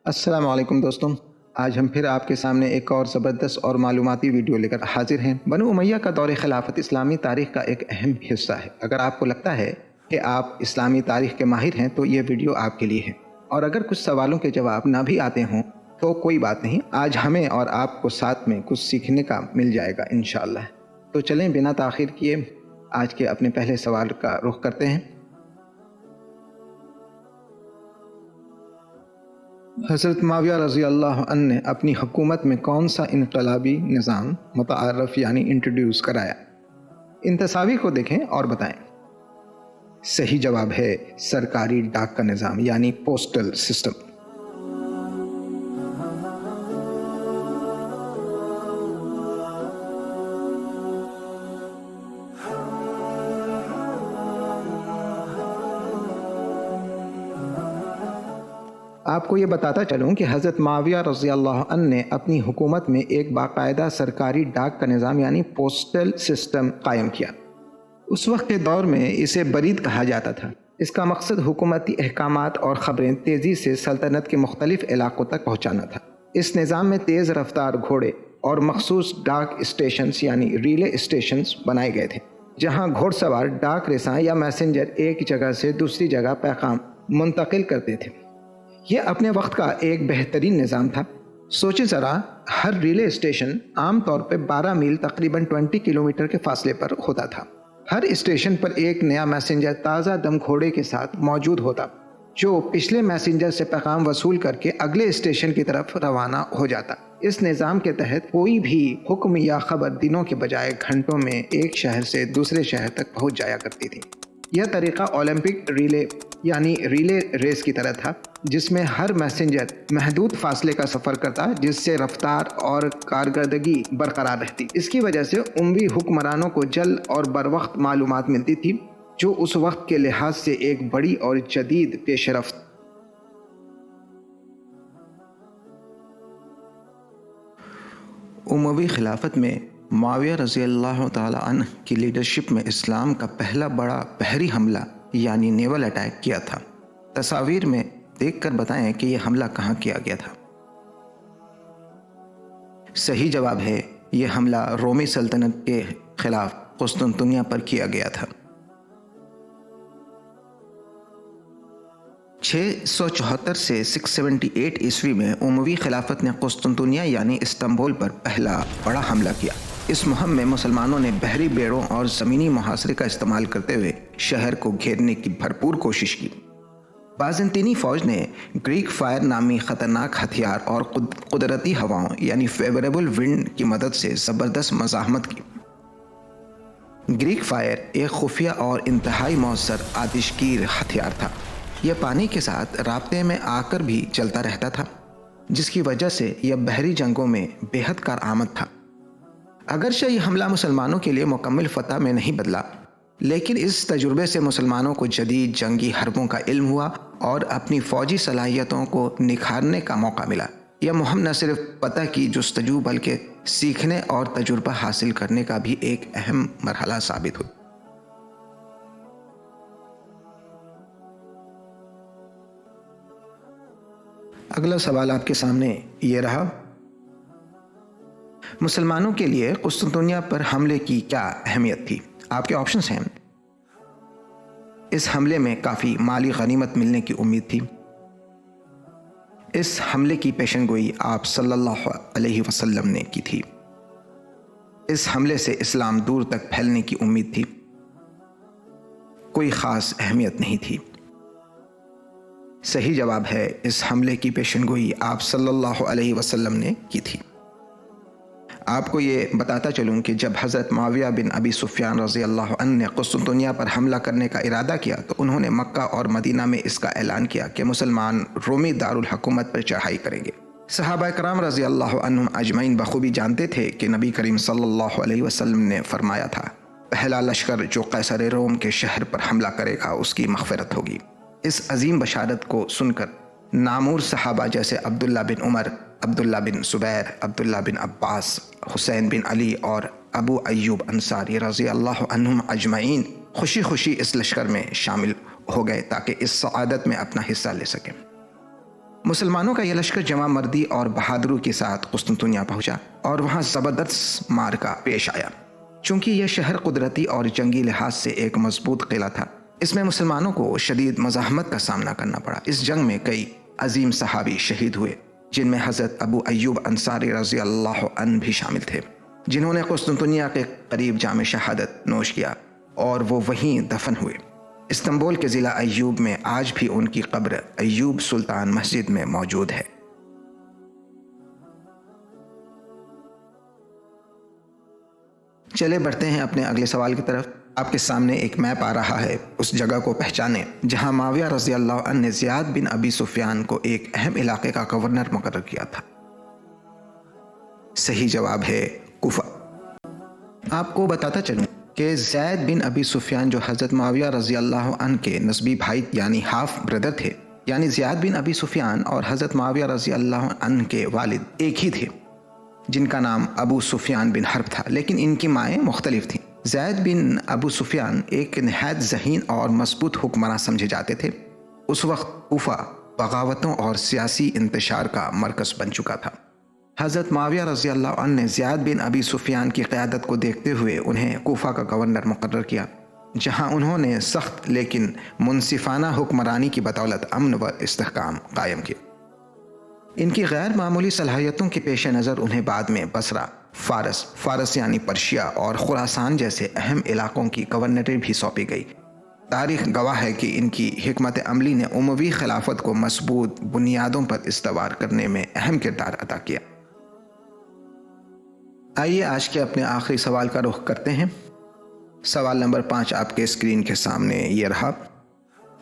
السلام علیکم دوستوں، آج ہم پھر آپ کے سامنے ایک اور زبردست اور معلوماتی ویڈیو لے کر حاضر ہیں۔ بنو امیہ کا دور خلافت اسلامی تاریخ کا ایک اہم حصہ ہے۔ اگر آپ کو لگتا ہے کہ آپ اسلامی تاریخ کے ماہر ہیں تو یہ ویڈیو آپ کے لیے ہے، اور اگر کچھ سوالوں کے جواب نہ بھی آتے ہوں تو کوئی بات نہیں، آج ہمیں اور آپ کو ساتھ میں کچھ سیکھنے کا مل جائے گا انشاءاللہ۔ تو چلیں بنا تاخیر کیے آج کے اپنے پہلے سوال کا رخ کرتے ہیں۔ حضرت معاویہ رضی اللہ عنہ نے اپنی حکومت میں کون سا انقلابی نظام متعارف یعنی انٹروڈیوس کرایا؟ ان تصاویر کو دیکھیں اور بتائیں۔ صحیح جواب ہے سرکاری ڈاک کا نظام یعنی پوسٹل سسٹم۔ آپ کو یہ بتاتا چلوں کہ حضرت معاویہ رضی اللہ عنہ نے اپنی حکومت میں ایک باقاعدہ سرکاری ڈاک کا نظام یعنی پوسٹل سسٹم قائم کیا۔ اس وقت کے دور میں اسے برید کہا جاتا تھا۔ اس کا مقصد حکومتی احکامات اور خبریں تیزی سے سلطنت کے مختلف علاقوں تک پہنچانا تھا۔ اس نظام میں تیز رفتار گھوڑے اور مخصوص ڈاک اسٹیشنز یعنی ریلے اسٹیشنز بنائے گئے تھے، جہاں گھوڑ سوار ڈاک رساں یا میسنجر ایک جگہ سے دوسری جگہ پیغام منتقل کرتے تھے۔ یہ اپنے وقت کا ایک بہترین نظام تھا۔ سوچیں ذرا، ہر ریلے اسٹیشن عام طور پہ 12 میل تقریباً 20 کلومیٹر کے فاصلے پر ہوتا تھا۔ ہر اسٹیشن پر ایک نیا میسنجر تازہ دم گھوڑے کے ساتھ موجود ہوتا، جو پچھلے میسنجر سے پیغام وصول کر کے اگلے اسٹیشن کی طرف روانہ ہو جاتا۔ اس نظام کے تحت کوئی بھی حکم یا خبر دنوں کے بجائے گھنٹوں میں ایک شہر سے دوسرے شہر تک پہنچ جایا کرتی تھی۔ یہ طریقہ اولمپک ریلے یعنی ریلے ریس کی طرح تھا، جس میں ہر میسنجر محدود فاصلے کا سفر کرتا، جس سے رفتار اور کارکردگی برقرار رہتی۔ اس کی وجہ سے اموی حکمرانوں کو جلد اور بروقت معلومات ملتی تھی، جو اس وقت کے لحاظ سے ایک بڑی اور جدید پیش رفت۔ اموی خلافت میں معاویہ رضی اللہ تعالی عنہ کی لیڈرشپ میں اسلام کا پہلا بڑا بحری حملہ یعنی نیول اٹیک کیا تھا۔ تصاویر میں دیکھ کر بتائیں کہ یہ حملہ کہاں کیا گیا تھا۔ صحیح جواب ہے یہ حملہ رومی سلطنت کے خلاف قسطنطنیہ پر کیا گیا تھا۔ 674 سے 678 عیسوی میں اموی خلافت نے قسطنطنیہ یعنی استنبول پر پہلا بڑا حملہ کیا۔ اس مہم میں مسلمانوں نے بحری بیڑوں اور زمینی محاصرے کا استعمال کرتے ہوئے شہر کو گھیرنے کی بھرپور کوشش کی۔ بازنطینی فوج نے گریک فائر نامی خطرناک ہتھیار اور قدرتی ہواؤں یعنی فیوریبل ونڈ کی مدد سے زبردست مزاحمت کی۔ گریک فائر ایک خفیہ اور انتہائی مؤثر آتشگیر ہتھیار تھا۔ یہ پانی کے ساتھ رابطے میں آ کر بھی چلتا رہتا تھا، جس کی وجہ سے یہ بحری جنگوں میں بے حد کارآمد تھا۔ اگرچہ یہ حملہ مسلمانوں کے لیے مکمل فتح میں نہیں بدلا، لیکن اس تجربے سے مسلمانوں کو جدید جنگی حربوں کا علم ہوا اور اپنی فوجی صلاحیتوں کو نکھارنے کا موقع ملا۔ یہ مہم نہ صرف فتح کی جستجو بلکہ سیکھنے اور تجربہ حاصل کرنے کا بھی ایک اہم مرحلہ ثابت ہوئی۔ اگلا سوال آپ کے سامنے یہ رہا، مسلمانوں کے لیے قسطنطنیہ پر حملے کی کیا اہمیت تھی؟ آپ کے آپشنز ہیں۔ اس حملے میں کافی مالی غنیمت ملنے کی امید تھی۔ اس حملے کی پیشن گوئی آپ صلی اللہ علیہ وسلم نے کی تھی۔ اس حملے سے اسلام دور تک پھیلنے کی امید تھی۔ کوئی خاص اہمیت نہیں تھی۔ صحیح جواب ہے اس حملے کی پیشن گوئی آپ صلی اللہ علیہ وسلم نے کی تھی۔ آپ کو یہ بتاتا چلوں کہ جب حضرت معاویہ بن ابی سفیان رضی اللہ عنہ نے قسطنطنیہ پر حملہ کرنے کا ارادہ کیا تو انہوں نے مکہ اور مدینہ میں اس کا اعلان کیا کہ مسلمان رومی دارالحکومت پر چڑھائی کریں گے۔ صحابہ کرام رضی اللہ عنہم اجمعین بخوبی جانتے تھے کہ نبی کریم صلی اللہ علیہ وسلم نے فرمایا تھا، پہلا لشکر جو قیصر روم کے شہر پر حملہ کرے گا اس کی مغفرت ہوگی۔ اس عظیم بشارت کو سن کر نامور صحابہ جیسے عبداللہ بن عمر، عبداللہ بن زبیر، عبداللہ بن عباس، حسین بن علی اور ابو ایوب انصاری رضی اللہ عنہم اجمعین خوشی خوشی اس لشکر میں شامل ہو گئے تاکہ اس سعادت میں اپنا حصہ لے سکیں۔ مسلمانوں کا یہ لشکر جمع مردی اور بہادری کے ساتھ قسطنطنیہ پہنچا اور وہاں زبردست مارکا پیش آیا۔ چونکہ یہ شہر قدرتی اور جنگی لحاظ سے ایک مضبوط قلعہ تھا، اس میں مسلمانوں کو شدید مزاحمت کا سامنا کرنا پڑا۔ اس جنگ میں کئی عظیم صحابی شہید ہوئے، جن میں حضرت ابو ایوب انصاری رضی اللہ عنہ بھی شامل تھے، جنہوں نے قسطنطنیہ کے قریب جام شہادت نوش کیا اور وہ وہیں دفن ہوئے۔ استنبول کے ضلع ایوب میں آج بھی ان کی قبر ایوب سلطان مسجد میں موجود ہے۔ چلے بڑھتے ہیں اپنے اگلے سوال کی طرف۔ آپ کے سامنے ایک میپ آ رہا ہے، اس جگہ کو پہچانیں جہاں معاویہ رضی اللہ عنہ نے زیاد بن ابی سفیان کو ایک اہم علاقے کا گورنر مقرر کیا تھا۔ صحیح جواب ہے کوفہ۔ آپ کو بتاتا چلوں کہ زید بن ابی سفیان جو حضرت معاویہ رضی اللہ عنہ کے نسبی بھائی یعنی ہاف بردر تھے، یعنی زیاد بن ابی سفیان اور حضرت معاویہ رضی اللہ عنہ کے والد ایک ہی تھے، جن کا نام ابو سفیان بن حرب تھا، لیکن ان کی مائیں مختلف تھیں۔ زید بن ابو سفیان ایک نہایت ذہین اور مضبوط حکمراں سمجھے جاتے تھے۔ اس وقت کوفہ بغاوتوں اور سیاسی انتشار کا مرکز بن چکا تھا۔ حضرت معاویہ رضی اللہ عنہ نے زیاد بن ابی سفیان کی قیادت کو دیکھتے ہوئے انہیں کوفہ کا گورنر مقرر کیا، جہاں انہوں نے سخت لیکن منصفانہ حکمرانی کی بدولت امن و استحکام قائم کیا۔ ان کی غیر معمولی صلاحیتوں کے پیش نظر انہیں بعد میں بصرہ، فارس یعنی پرشیا اور خراسان جیسے اہم علاقوں کی گورنری بھی سونپی گئی۔ تاریخ گواہ ہے کہ ان کی حکمت عملی نے اموی خلافت کو مضبوط بنیادوں پر استوار کرنے میں اہم کردار ادا کیا۔ آئیے آج کے اپنے آخری سوال کا رخ کرتے ہیں۔ سوال نمبر 5 آپ کے اسکرین کے سامنے یہ رہا۔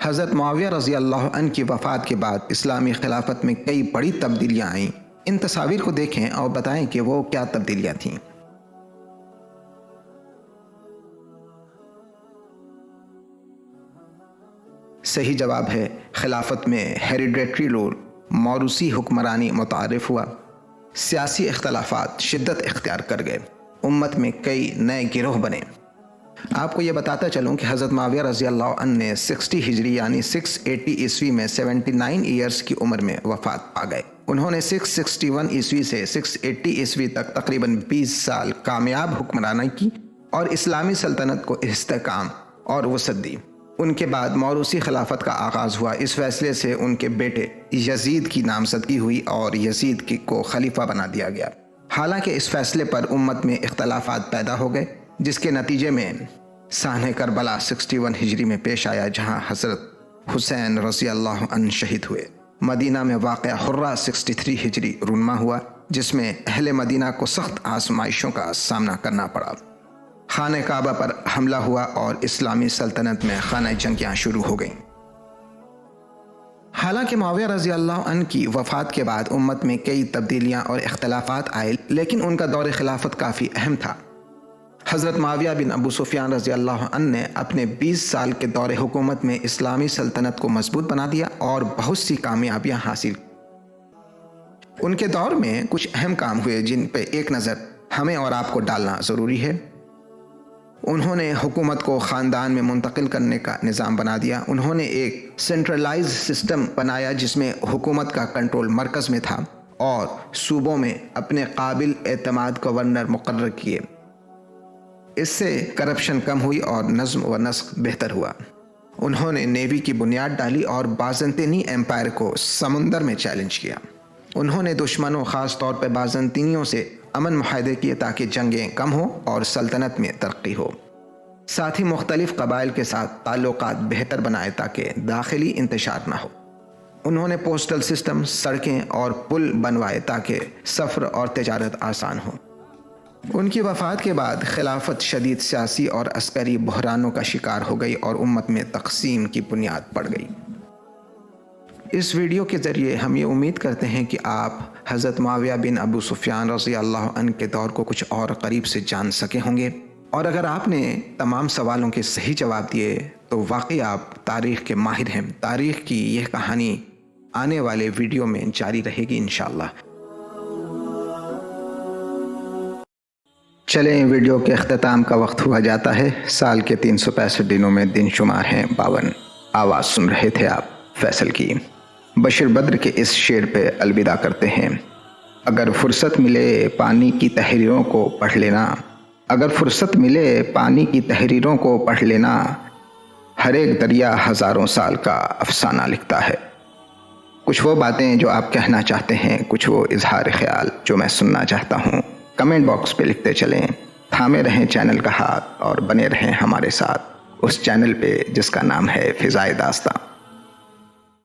حضرت معاویہ رضی اللہ عنہ کی وفات کے بعد اسلامی خلافت میں کئی بڑی تبدیلیاں آئیں۔ ان تصاویر کو دیکھیں اور بتائیں کہ وہ کیا تبدیلیاں تھیں۔ صحیح جواب ہے خلافت میں ہیریڈیٹری رول، موروثی حکمرانی متعارف ہوا، سیاسی اختلافات شدت اختیار کر گئے، امت میں کئی نئے گروہ بنے۔ آپ کو یہ بتاتا چلوں کہ حضرت معاویہ رضی اللہ عنہ نے 60 ہجری یعنی 680 عیسوی میں 79 ایئرز کی عمر میں وفات پا گئے۔ انہوں نے 661 عیسوی سے 680 عیسوی تک تقریباً 20 سال کامیاب حکمرانی کی اور اسلامی سلطنت کو استحکام اور وسعت دی۔ ان کے بعد موروثی خلافت کا آغاز ہوا۔ اس فیصلے سے ان کے بیٹے یزید کی نامزدگی ہوئی اور یزید کو خلیفہ بنا دیا گیا۔ حالانکہ اس فیصلے پر امت میں اختلافات پیدا ہو گئے، جس کے نتیجے میں سانحہ کربلا 61 ہجری میں پیش آیا، جہاں حضرت حسین رضی اللہ عنہ شہید ہوئے۔ مدینہ میں واقع حرہ 63 ہجری رونما ہوا، جس میں اہل مدینہ کو سخت آزمائشوں کا سامنا کرنا پڑا۔ خانہ کعبہ پر حملہ ہوا اور اسلامی سلطنت میں خانہ جنگیاں شروع ہو گئیں۔ حالانکہ معاویہ رضی اللہ عنہ کی وفات کے بعد امت میں کئی تبدیلیاں اور اختلافات آئے، لیکن ان کا دور خلافت کافی اہم تھا۔ حضرت معاویہ بن ابو سفیان رضی اللہ عنہ نے اپنے 20 سال کے دور حکومت میں اسلامی سلطنت کو مضبوط بنا دیا اور بہت سی کامیابیاں حاصل کی۔ ان کے دور میں کچھ اہم کام ہوئے جن پہ ایک نظر ہمیں اور آپ کو ڈالنا ضروری ہے۔ انہوں نے حکومت کو خاندان میں منتقل کرنے کا نظام بنا دیا۔ انہوں نے ایک سینٹرلائز سسٹم بنایا جس میں حکومت کا کنٹرول مرکز میں تھا اور صوبوں میں اپنے قابل اعتماد گورنر مقرر کیے۔ اس سے کرپشن کم ہوئی اور نظم و نسق بہتر ہوا۔ انہوں نے نیوی کی بنیاد ڈالی اور بازنطینی ایمپائر کو سمندر میں چیلنج کیا۔ انہوں نے دشمنوں خاص طور پر بازنطینیوں سے امن معاہدے کیے تاکہ جنگیں کم ہوں اور سلطنت میں ترقی ہو۔ ساتھ ہی مختلف قبائل کے ساتھ تعلقات بہتر بنائے تاکہ داخلی انتشار نہ ہو۔ انہوں نے پوسٹل سسٹم، سڑکیں اور پل بنوائے تاکہ سفر اور تجارت آسان ہو۔ ان کی وفات کے بعد خلافت شدید سیاسی اور عسکری بحرانوں کا شکار ہو گئی اور امت میں تقسیم کی بنیاد پڑ گئی۔ اس ویڈیو کے ذریعے ہم یہ امید کرتے ہیں کہ آپ حضرت معاویہ بن ابو سفیان رضی اللہ عنہ کے دور کو کچھ اور قریب سے جان سکے ہوں گے، اور اگر آپ نے تمام سوالوں کے صحیح جواب دیے تو واقعی آپ تاریخ کے ماہر ہیں۔ تاریخ کی یہ کہانی آنے والے ویڈیو میں جاری رہے گی انشاءاللہ۔ چلیں ویڈیو کے اختتام کا وقت ہوا جاتا ہے۔ سال کے 365 دنوں میں دن شمار ہیں 52۔ آواز سن رہے تھے آپ فیصل کی۔ بشر بدر کے اس شعر پہ الوداع کرتے ہیں: اگر فرصت ملے پانی کی تحریروں کو پڑھ لینا، اگر فرصت ملے پانی کی تحریروں کو پڑھ لینا، ہر ایک دریا ہزاروں سال کا افسانہ لکھتا ہے۔ کچھ وہ باتیں جو آپ کہنا چاہتے ہیں، کچھ وہ اظہار خیال جو میں سننا چاہتا ہوں، کمنٹ باکس پہ لکھتے چلیں۔ تھامے رہیں چینل کا ہاتھ اور بنے رہیں ہمارے ساتھ، اس چینل پہ جس کا نام ہے فضائے داستاں۔